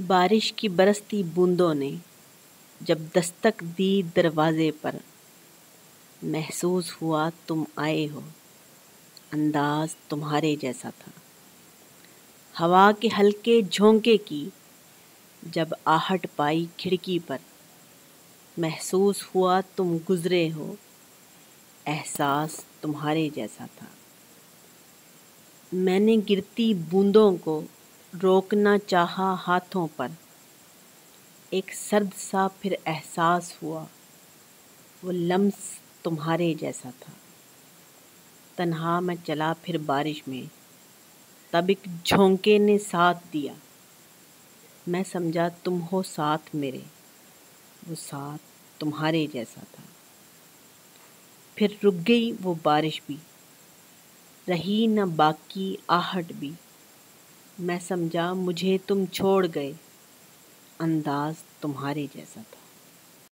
بارش کی برستی بوندوں نے جب دستک دی دروازے پر، محسوس ہوا تم آئے ہو، انداز تمہارے جیسا تھا۔ ہوا کے ہلکے جھونکے کی جب آہٹ پائی کھڑکی پر، محسوس ہوا تم گزرے ہو، احساس تمہارے جیسا تھا۔ میں نے گرتی بوندوں کو روکنا چاہا ہاتھوں پر، ایک سرد سا پھر احساس ہوا، وہ لمس تمہارے جیسا تھا۔ تنہا میں چلا پھر بارش میں، تب ایک جھونکے نے ساتھ دیا، میں سمجھا تم ہو ساتھ میرے، وہ ساتھ تمہارے جیسا تھا۔ پھر رک گئی وہ بارش بھی، رہی نہ باقی آہٹ بھی، میں سمجھا مجھے تم چھوڑ گئے، انداز تمہارے جیسا تھا۔